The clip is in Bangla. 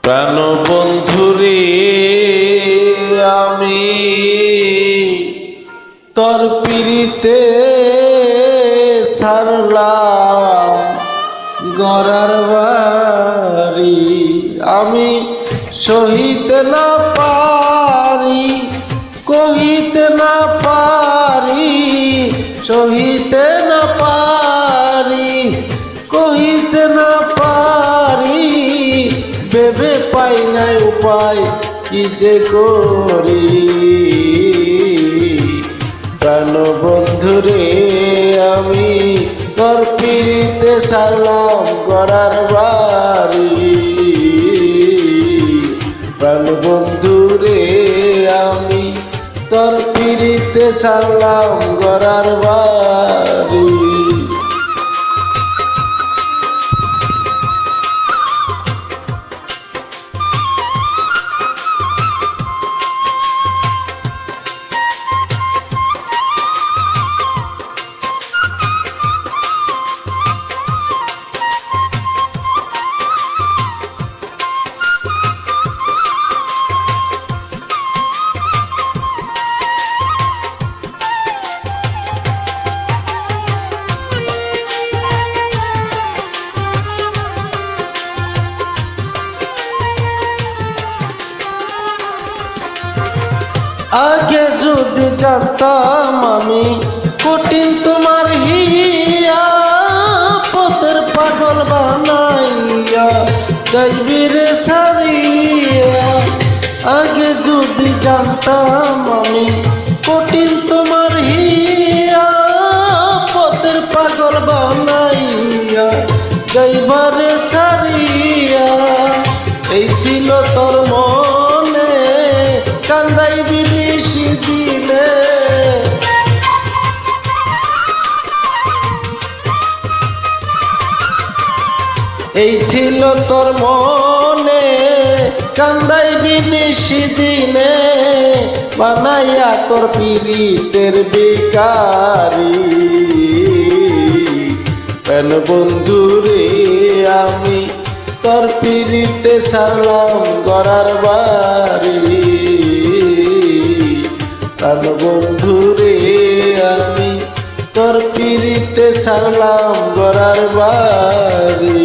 প্রাণ বন্ধুরে আমি তোর পিরিতে ছাড়লাম গড়ার বাড়ি, আমি সহিতে না পারি, কহিতে না পারি, সহিতে না পারি, কহিতে না পারি, ভেবে পাই নাই উপায় কি যে করি। প্রাণ বন্ধুরে আমি তোর পিরিতে ছাড়লাম গড়ার বাড়ি, প্রাণ বন্ধুরে আমি তোর পিরিতে ছাড়লাম গড়ার বাড়ি। আগে যদি জানতাম আমি কঠিন তোমার হিয়া, পথের পাগল বানাইয়া যাইবি রে সারিয়া। আগে যদি জানতাম আমি কঠিন তোমার হিয়া, পথের পাগল বানাইয়া যাইবা রে সারিয়া। এই ছিল তোর মনে কান্দাইবি নিশি দিলে, এই ছিল তোর মনে কান্দাইবি নিশি দিনে, বানাইয়া তোর পিরিতের বিকারি। প্রাণ বন্ধুরে আমি তোর পিরিতে ছাড়লাম গড়ার বাড়ি, প্রাণ বন্ধুরে আমি তোর পিরিতে ছাড়লাম গড়ার বাড়ি।